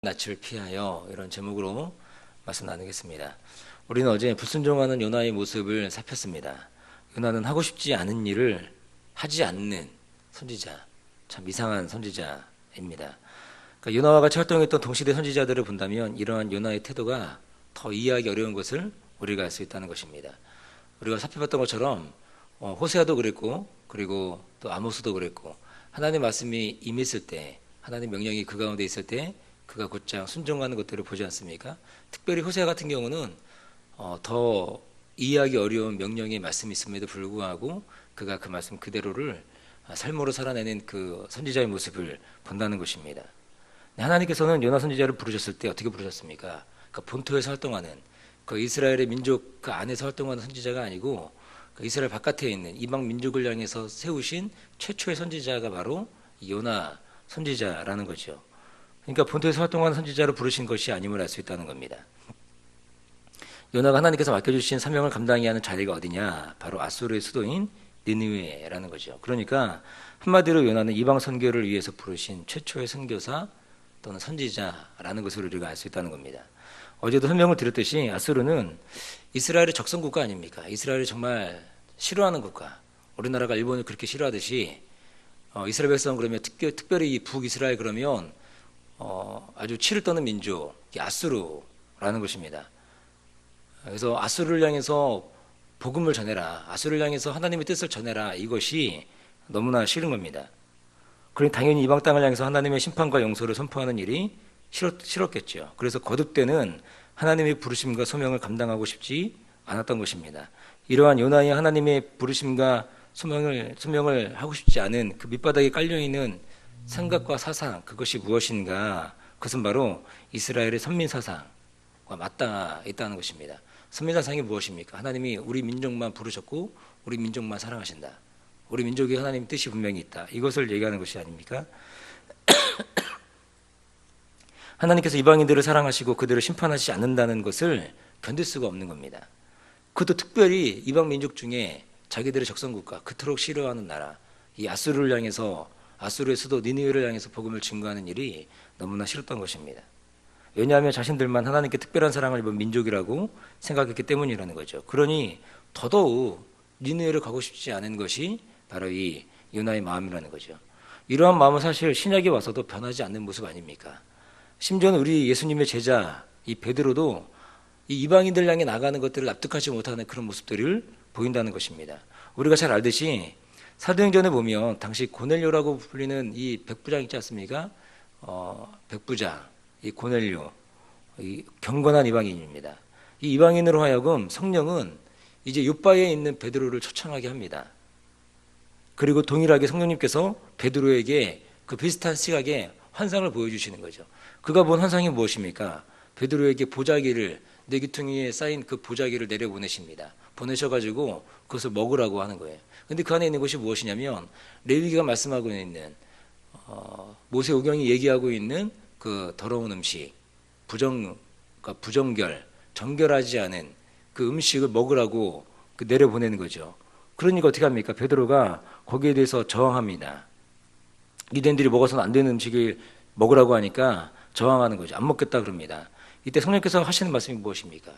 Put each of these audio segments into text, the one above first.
낯을 피하여, 이런 제목으로 말씀 나누겠습니다. 우리는 어제 불순종하는 요나의 모습을 살폈습니다. 요나는 하고 싶지 않은 일을 하지 않는 선지자, 참 이상한 선지자입니다. 그러니까 요나와 같이 활동했던 동시대 선지자들을 본다면 이러한 요나의 태도가 더 이해하기 어려운 것을 우리가 알 수 있다는 것입니다. 우리가 살펴봤던 것처럼 호세아도 그랬고, 그리고 또 아모스도 그랬고, 하나님의 말씀이 임했을 때, 하나님의 명령이 그 가운데 있을 때 그가 곧장 순종하는 것들을 보지 않습니까? 특별히 호세아 같은 경우는 더 이해하기 어려운 명령의 말씀이 있음에도 불구하고 그가 그 말씀 그대로를 삶으로 살아내는 그 선지자의 모습을 본다는 것입니다. 하나님께서는 요나 선지자를 부르셨을 때 어떻게 부르셨습니까? 그 본토에서 활동하는, 그 이스라엘의 민족 그 안에서 활동하는 선지자가 아니고 그 이스라엘 바깥에 있는 이방 민족을 향해서 세우신 최초의 선지자가 바로 요나 선지자라는 거죠. 그러니까 본토에서 활동하는 선지자로 부르신 것이 아님을 알 수 있다는 겁니다. 요나가 하나님께서 맡겨주신 사명을 감당해야 하는 자리가 어디냐? 바로 아수르의 수도인 니느웨라는 거죠. 그러니까 한마디로 요나는 이방 선교를 위해서 부르신 최초의 선교사 또는 선지자라는 것을 우리가 알 수 있다는 겁니다. 어제도 설명을 드렸듯이 아수르는 이스라엘의 적성국가 아닙니까? 이스라엘을 정말 싫어하는 국가. 우리나라가 일본을 그렇게 싫어하듯이 이스라엘 백성 그러면 특별히 이 북이스라엘 그러면 아주 치를 떠는 민족, 아수르라는 것입니다. 그래서 아수르를 향해서 복음을 전해라, 아수르를 향해서 하나님의 뜻을 전해라, 이것이 너무나 싫은 겁니다. 그러니 당연히 이방 땅을 향해서 하나님의 심판과 용서를 선포하는 일이 싫었겠죠. 그래서 거듭되는 하나님의 부르심과 소명을 감당하고 싶지 않았던 것입니다. 이러한 요나의 하나님의 부르심과 소명을 하고 싶지 않은 그 밑바닥에 깔려있는 생각과 사상, 그것이 무엇인가? 그것은 바로 이스라엘의 선민사상과 맞닿아 있다는 것입니다. 선민사상이 무엇입니까? 하나님이 우리 민족만 부르셨고 우리 민족만 사랑하신다, 우리 민족의 하나님 뜻이 분명히 있다, 이것을 얘기하는 것이 아닙니까? 하나님께서 이방인들을 사랑하시고 그들을 심판하시지 않는다는 것을 견딜 수가 없는 겁니다. 그것도 특별히 이방 민족 중에 자기들의 적성국가, 그토록 싫어하는 나라, 이 아수르를 향해서, 아수르의 수도 니느웨를 향해서 복음을 증거하는 일이 너무나 싫었던 것입니다. 왜냐하면 자신들만 하나님께 특별한 사랑을 입은 민족이라고 생각했기 때문이라는 거죠. 그러니 더더욱 니느웨를 가고 싶지 않은 것이 바로 이 요나의 마음이라는 거죠. 이러한 마음은 사실 신약에 와서도 변하지 않는 모습 아닙니까? 심지어는 우리 예수님의 제자 이 베드로도 이 이방인들 향해 나가는 것들을 납득하지 못하는 그런 모습들을 보인다는 것입니다. 우리가 잘 알듯이 사도행전에 보면 당시 고넬료라고 불리는 이 백부장 있지 않습니까? 백부장, 이 고넬료, 이 경건한 이방인입니다. 이 이방인으로 하여금 성령은 이제 요바에 있는 베드로를 초청하게 합니다. 그리고 동일하게 성령님께서 베드로에게 그 비슷한 시각에 환상을 보여주시는 거죠. 그가 본 환상이 무엇입니까? 베드로에게 보자기를, 내 귀퉁이에 쌓인 그 보자기를 내려보내십니다. 보내셔가지고 그것을 먹으라고 하는 거예요. 근데 그 안에 있는 것이 무엇이냐면 레위기가 말씀하고 있는 모세오경이 얘기하고 있는 그 더러운 음식, 그러니까 부정결, 정결하지 않은 그 음식을 먹으라고 내려보내는 거죠. 그러니까 어떻게 합니까? 베드로가 거기에 대해서 저항합니다. 유대인들이 먹어서는 안 되는 음식을 먹으라고 하니까 저항하는 거죠. 안 먹겠다 그럽니다. 이때 성령께서 하시는 말씀이 무엇입니까?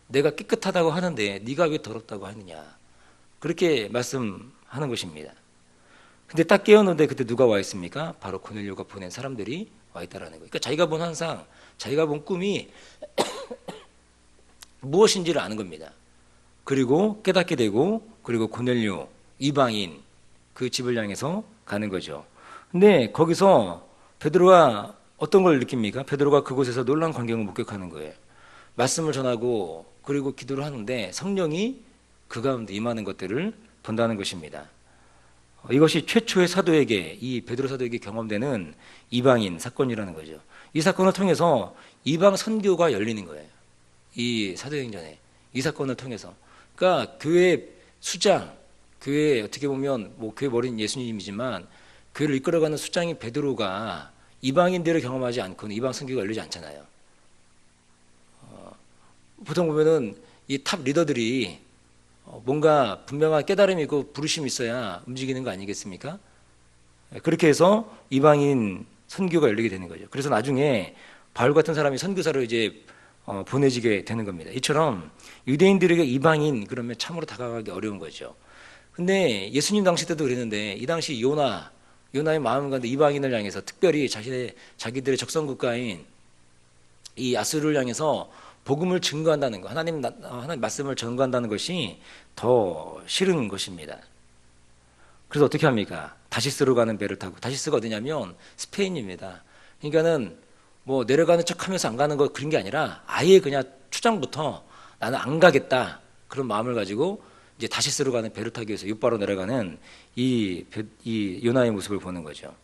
내가 깨끗하다고 하는데 네가 왜 더럽다고 하느냐, 그렇게 말씀하는 것입니다. 근데 딱 깨었는데 그때 누가 와 있습니까? 바로 고넬료가 보낸 사람들이 와 있다라는 거예요. 그러니까 자기가 본 환상, 자기가 본 꿈이 무엇인지를 아는 겁니다. 그리고 깨닫게 되고, 그리고 고넬료 이방인 그 집을 향해서 가는 거죠. 근데 거기서 베드로가 어떤 걸 느낍니까? 베드로가 그곳에서 놀라운 광경을 목격하는 거예요. 말씀을 전하고 그리고 기도를 하는데 성령이 그 가운데 임하는 것들을 본다는 것입니다. 이것이 최초의 사도에게, 이 베드로 사도에게 경험되는 이방인 사건이라는 거죠. 이 사건을 통해서 이방 선교가 열리는 거예요. 이 사도행전에 이 사건을 통해서, 그러니까 교회 수장, 교회 어떻게 보면 교회 머리는 예수님이지만 교회를 이끌어가는 수장인 베드로가 이방인들을 경험하지 않고는 이방 선교가 열리지 않잖아요. 보통 보면은 이 탑 리더들이 뭔가 분명한 깨달음이 있고 부르심이 있어야 움직이는 거 아니겠습니까? 그렇게 해서 이방인 선교가 열리게 되는 거죠. 그래서 나중에 바울 같은 사람이 선교사로 이제 보내지게 되는 겁니다. 이처럼 유대인들에게 이방인 그러면 참으로 다가가기 어려운 거죠. 근데 예수님 당시 때도 그랬는데 이 당시 요나의 마음 가운데 이방인을 향해서 특별히 자기들의 적성 국가인 이 아수르를 향해서 복음을 증거한다는 거, 하나님 말씀을 전거한다는 것이 더 싫은 것입니다. 그래서 어떻게 합니까? 다시스로 가는 배를 타고, 다시스가 어디냐면 스페인입니다. 그러니까는 뭐 내려가는 척하면서 안 가는 거 그런 게 아니라 아예 그냥 초장부터 나는 안 가겠다 그런 마음을 가지고 이제 다시스로 가는 배를 타기 위해서 육바로 내려가는 이 요나의 모습을 보는 거죠.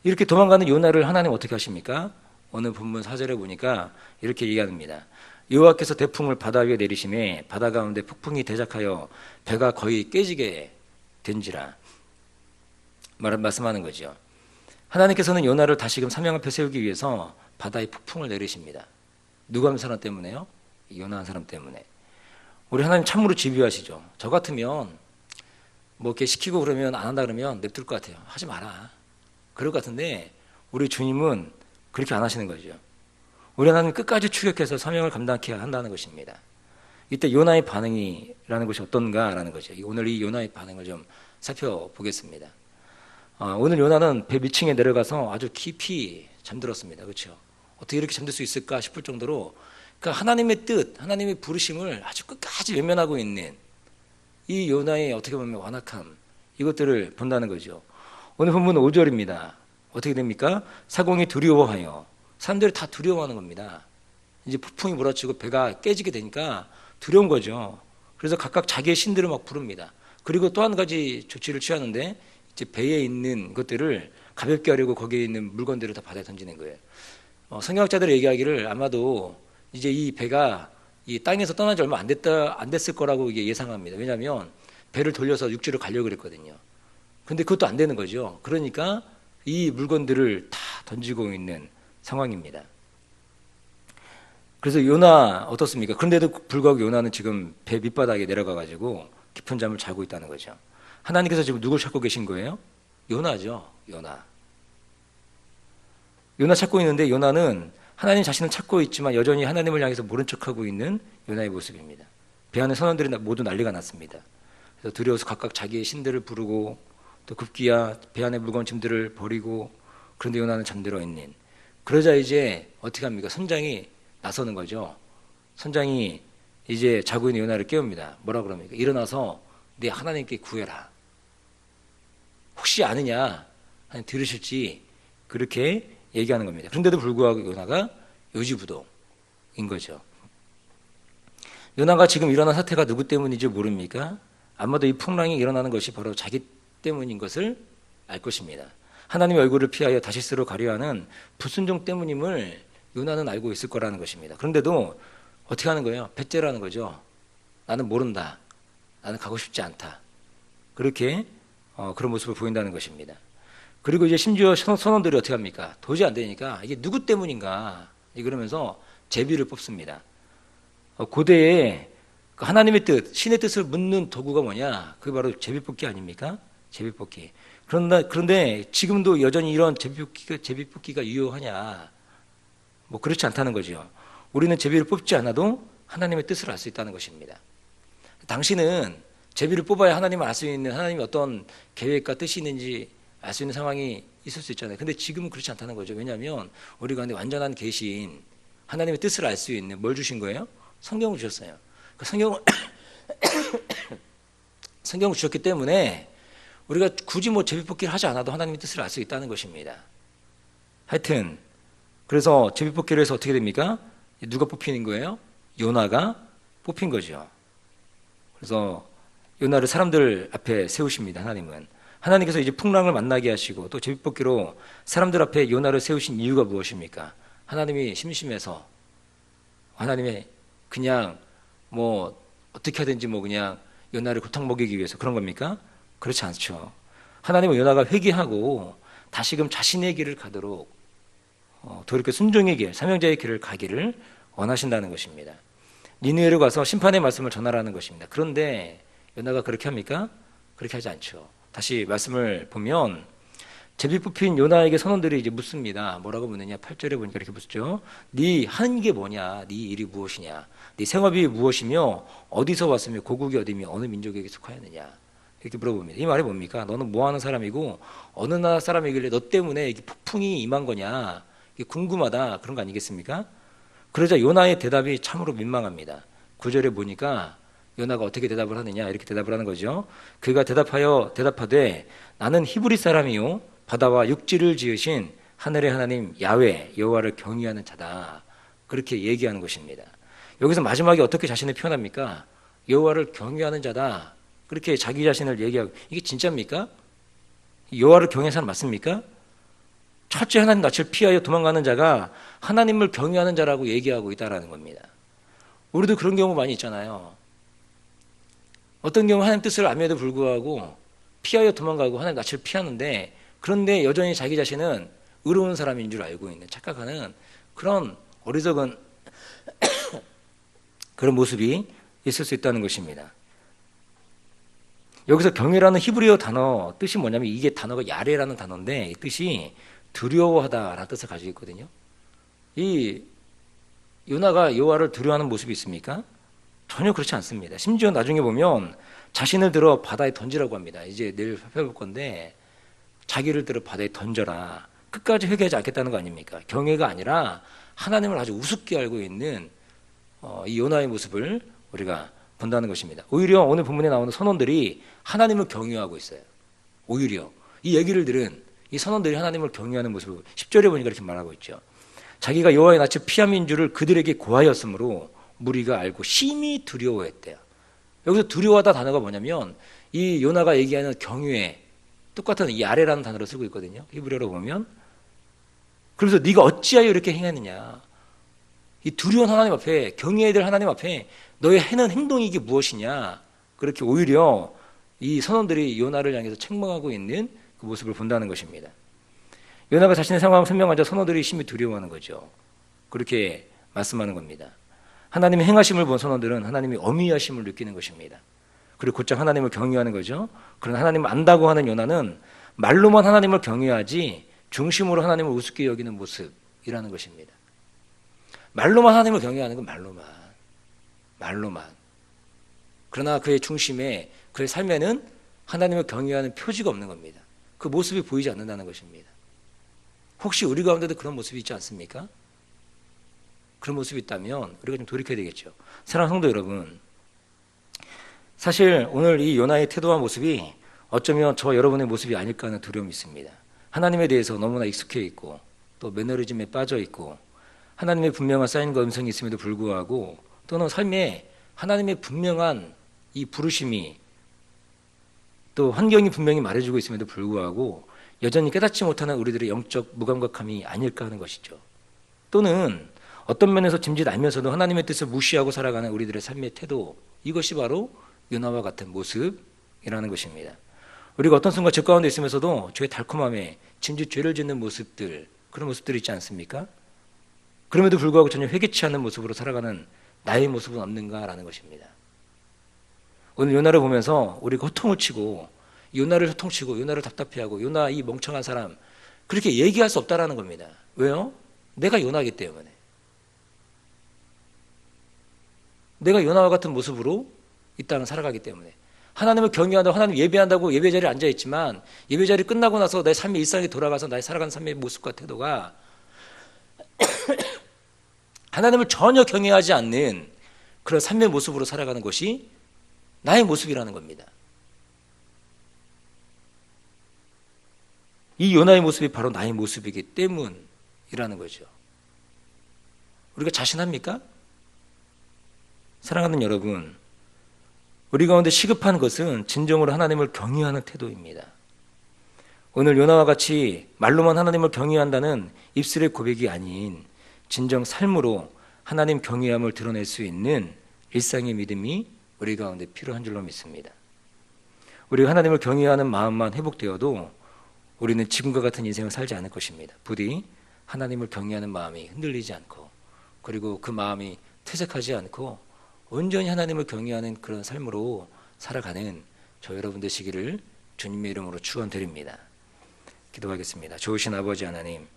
이렇게 도망가는 요나를 하나님 어떻게 하십니까? 오늘 본문 4절에 보니까 이렇게 얘기합니다. 여호와께서 대풍을 바다 위에 내리심에 바다 가운데 폭풍이 대작하여 배가 거의 깨지게 된지라 말씀하는 거죠. 하나님께서는 요나를 다시금 사명 앞에 세우기 위해서 바다에 폭풍을 내리십니다. 누가 한 사람 때문에요? 요나 한 사람 때문에. 우리 하나님 참으로 집요하시죠. 저 같으면 뭐 이렇게 시키고 그러면 안 한다 그러면 냅둘 것 같아요. 하지 마라. 그럴 것 같은데 우리 주님은 그렇게 안 하시는 거죠. 우리 하나님 끝까지 추격해서 사명을 감당케 한다는 것입니다. 이때 요나의 반응이라는 것이 어떤가라는 거죠. 오늘 이 요나의 반응을 좀 살펴보겠습니다. 오늘 요나는 배 밑층에 내려가서 아주 깊이 잠들었습니다. 그렇죠? 어떻게 이렇게 잠들 수 있을까 싶을 정도로 그러니까 하나님의 뜻, 하나님의 부르심을 아주 끝까지 외면하고 있는 이 요나의 어떻게 보면 완악함 이것들을 본다는 거죠. 오늘 본문 5절입니다. 어떻게 됩니까? 사공이 두려워하여 사람들이 다 두려워하는 겁니다. 이제 폭풍이 몰아치고 배가 깨지게 되니까 두려운 거죠. 그래서 각각 자기의 신들을 막 부릅니다. 그리고 또 한 가지 조치를 취하는데 이제 배에 있는 것들을 가볍게 하려고 거기에 있는 물건들을 다 바다에 던지는 거예요. 성경학자들이 얘기하기를 아마도 이제 이 배가 이 땅에서 떠난 지 얼마 안 됐을 거라고 이게 예상합니다. 왜냐하면 배를 돌려서 육지로 가려고 그랬거든요. 근데 그것도 안 되는 거죠. 그러니까 이 물건들을 다 던지고 있는 상황입니다. 그래서 요나 어떻습니까? 그런데도 불구하고 요나는 지금 배 밑바닥에 내려가가지고 깊은 잠을 자고 있다는 거죠. 하나님께서 지금 누굴 찾고 계신 거예요? 요나죠. 요나 찾고 있는데 요나는 하나님 자신을 찾고 있지만 여전히 하나님을 향해서 모른 척하고 있는 요나의 모습입니다. 배 안에 선원들이 모두 난리가 났습니다. 그래서 두려워서 각각 자기의 신들을 부르고 또 급기야 배 안에 물건 짐들을 버리고 그런데 요나는 잠들어 있는. 그러자 이제 어떻게 합니까? 선장이 나서는 거죠. 선장이 이제 자고 있는 요나를 깨웁니다. 뭐라 그럽니까? 일어나서 네 하나님께 구해라. 혹시 아느냐? 하나님 들으실지 그렇게 얘기하는 겁니다. 그런데도 불구하고 요나가 요지부동인 거죠. 요나가 지금 일어난 사태가 누구 때문인지 모릅니까? 아마도 이 풍랑이 일어나는 것이 바로 자기 때문인 것을 알 것입니다. 하나님의 얼굴을 피하여 다시스로 가려 하는 불순종 때문임을 요나는 알고 있을 거라는 것입니다. 그런데도 어떻게 하는 거예요? 배째라는 거죠. 나는 모른다. 나는 가고 싶지 않다. 그렇게 그런 모습을 보인다는 것입니다. 그리고 이제 심지어 선원들이 어떻게 합니까? 도저히 안 되니까 이게 누구 때문인가 그러면서 제비를 뽑습니다. 고대에 하나님의 뜻, 신의 뜻을 묻는 도구가 뭐냐? 그게 바로 제비 뽑기 아닙니까? 제비 뽑기. 그런데 지금도 여전히 이런 제비 뽑기가 유효하냐? 뭐 그렇지 않다는 거죠. 우리는 제비를 뽑지 않아도 하나님의 뜻을 알 수 있다는 것입니다. 당신은 제비를 뽑아야 하나님을 알 수 있는 하나님의 어떤 계획과 뜻이 있는지 알 수 있는 상황이 있을 수 있잖아요. 근데 지금은 그렇지 않다는 거죠. 왜냐하면 우리 가운데 완전한 계시인 하나님의 뜻을 알 수 있는 뭘 주신 거예요? 성경을 주셨어요. 그 성경을 주셨기 때문에 우리가 굳이 뭐 제비뽑기를 하지 않아도 하나님의 뜻을 알 수 있다는 것입니다. 하여튼 그래서 제비뽑기를 해서 어떻게 됩니까? 누가 뽑히는 거예요? 요나가 뽑힌 거죠. 그래서 요나를 사람들 앞에 세우십니다. 하나님께서 이제 풍랑을 만나게 하시고 또 제비뽑기로 사람들 앞에 요나를 세우신 이유가 무엇입니까? 하나님이 심심해서 하나님의 그냥 뭐 어떻게 하든지 뭐 그냥 요나를 고통 먹이기 위해서 그런 겁니까? 그렇지 않죠. 하나님은 요나가 회개하고 다시금 자신의 길을 가도록 돌이켜 순종의 길, 사명자의 길을 가기를 원하신다는 것입니다. 니느웨로 가서 심판의 말씀을 전하라는 것입니다. 그런데 요나가 그렇게 합니까? 그렇게 하지 않죠. 다시 말씀을 보면 제비 뽑힌 요나에게 선원들이 이제 묻습니다. 뭐라고 묻느냐? 8절에 보니까 이렇게 묻죠. 네 하는 게 뭐냐? 네 일이 무엇이냐? 네 생업이 무엇이며 어디서 왔으며 고국이 어디며 어느 민족에게 속하였느냐? 이렇게 물어봅니다. 이 말이 뭡니까? 너는 뭐 하는 사람이고 어느 나라 사람이길래 너 때문에 이게 폭풍이 임한 거냐? 이게 궁금하다. 그런 거 아니겠습니까? 그러자 요나의 대답이 참으로 민망합니다. 9절에 보니까 요나가 어떻게 대답을 하느냐? 이렇게 대답을 하는 거죠. 그가 대답하되 나는 히브리 사람이요 바다와 육지를 지으신 하늘의 하나님 야훼 여호와를 경외하는 자다. 그렇게 얘기하는 것입니다. 여기서 마지막에 어떻게 자신을 표현합니까? 여호와를 경외하는 자다. 그렇게 자기 자신을 얘기하고, 이게 진짜입니까? 여호와를 경외하는 사람 맞습니까? 첫째 하나님 낯을 피하여 도망가는 자가 하나님을 경외하는 자라고 얘기하고 있다는 겁니다. 우리도 그런 경우 많이 있잖아요. 어떤 경우 하나님 뜻을 알면에도 불구하고 피하여 도망가고 하나님 낯을 피하는데, 그런데 여전히 자기 자신은 의로운 사람인 줄 알고 있는, 착각하는 그런 어리석은 그런 모습이 있을 수 있다는 것입니다. 여기서 경외라는 히브리어 단어 뜻이 뭐냐면, 이게 단어가 야레라는 단어인데 이 뜻이 두려워하다라는 뜻을 가지고 있거든요. 이 요나가 여호와를 두려워하는 모습이 있습니까? 전혀 그렇지 않습니다. 심지어 나중에 보면 자신을 들어 바다에 던지라고 합니다. 이제 내일 살펴볼 건데, 자기를 들어 바다에 던져라. 끝까지 회개하지 않겠다는 거 아닙니까? 경외가 아니라 하나님을 아주 우습게 알고 있는 이 요나의 모습을 우리가 본다는 것입니다. 오히려 오늘 본문에 나오는 선원들이 하나님을 경외하고 있어요. 오히려 이 얘기를 들은 이 선원들이 하나님을 경외하는 모습을 10절에 보니까 이렇게 말하고 있죠. 자기가 여호와의 낯을 피함인 줄을 그들에게 고하였으므로 무리가 알고 심히 두려워했대요. 여기서 두려워하다 단어가 뭐냐면, 이 요나가 얘기하는 경외, 똑같은 이 아래라는 단어를 쓰고 있거든요. 히브리어로 보면. 그래서 네가 어찌하여 이렇게 행하느냐. 이 두려운 하나님 앞에, 경외해야 될 하나님 앞에 너의 해는 행동이 이게 무엇이냐. 그렇게 오히려 이 선원들이 요나를 향해서 책망하고 있는 그 모습을 본다는 것입니다. 요나가 자신의 상황을 설명하자 선원들이 심히 두려워하는 거죠. 그렇게 말씀하는 겁니다. 하나님의 행하심을 본 선원들은 하나님의 어미하심을 느끼는 것입니다. 그리고 곧장 하나님을 경외하는 거죠. 그러나 하나님을 안다고 하는 요나는 말로만 하나님을 경외하지 중심으로 하나님을 우습게 여기는 모습이라는 것입니다. 말로만 하나님을 경외하는 건 말로만. 그러나 그의 중심에, 그의 삶에는 하나님을 경외하는 표지가 없는 겁니다. 그 모습이 보이지 않는다는 것입니다. 혹시 우리 가운데도 그런 모습이 있지 않습니까? 그런 모습이 있다면 우리가 좀 돌이켜야 되겠죠. 사랑하는 성도 여러분, 사실 오늘 이 요나의 태도와 모습이 어쩌면 저 여러분의 모습이 아닐까 하는 두려움이 있습니다. 하나님에 대해서 너무나 익숙해 있고 또 매너리즘에 빠져 있고 하나님의 분명한 사인과 음성이 있음에도 불구하고, 또는 삶에 하나님의 분명한 이 부르심이 또 환경이 분명히 말해주고 있음에도 불구하고 여전히 깨닫지 못하는 우리들의 영적 무감각함이 아닐까 하는 것이죠. 또는 어떤 면에서 짐짓 알면서도 하나님의 뜻을 무시하고 살아가는 우리들의 삶의 태도, 이것이 바로 요나와 같은 모습이라는 것입니다. 우리가 어떤 순간 죄 가운데 있으면서도 죄의 달콤함에 짐짓 죄를 짓는 모습들, 그런 모습들이 있지 않습니까? 그럼에도 불구하고 전혀 회개치 않는 모습으로 살아가는 나의 모습은 없는가라는 것입니다. 오늘 요나를 보면서 우리가 호통을 치고, 요나를 호통치고 요나를 답답해하고 요나 이 멍청한 사람, 그렇게 얘기할 수 없다라는 겁니다. 왜요? 내가 요나이기 때문에. 내가 요나와 같은 모습으로 이 땅을 살아가기 때문에. 하나님을 경외한다고, 하나님 예배한다고 예배 자리에 앉아있지만 예배 자리 끝나고 나서 내 삶의 일상에 돌아가서 나의 살아가는 삶의 모습과 태도가 하나님을 전혀 경외하지 않는 그런 삶의 모습으로 살아가는 것이 나의 모습이라는 겁니다. 이 요나의 모습이 바로 나의 모습이기 때문이라는 거죠. 우리가 자신합니까? 사랑하는 여러분, 우리 가운데 시급한 것은 진정으로 하나님을 경외하는 태도입니다. 오늘 요나와 같이 말로만 하나님을 경외한다는 입술의 고백이 아닌 진정 삶으로 하나님 경외함을 드러낼 수 있는 일상의 믿음이 우리 가운데 필요한 줄로 믿습니다. 우리가 하나님을 경외하는 마음만 회복되어도 우리는 지금과 같은 인생을 살지 않을 것입니다. 부디 하나님을 경외하는 마음이 흔들리지 않고, 그리고 그 마음이 퇴색하지 않고 온전히 하나님을 경외하는 그런 삶으로 살아가는 저 여러분 되시기를 주님의 이름으로 축원드립니다. 기도하겠습니다. 좋으신 아버지 하나님,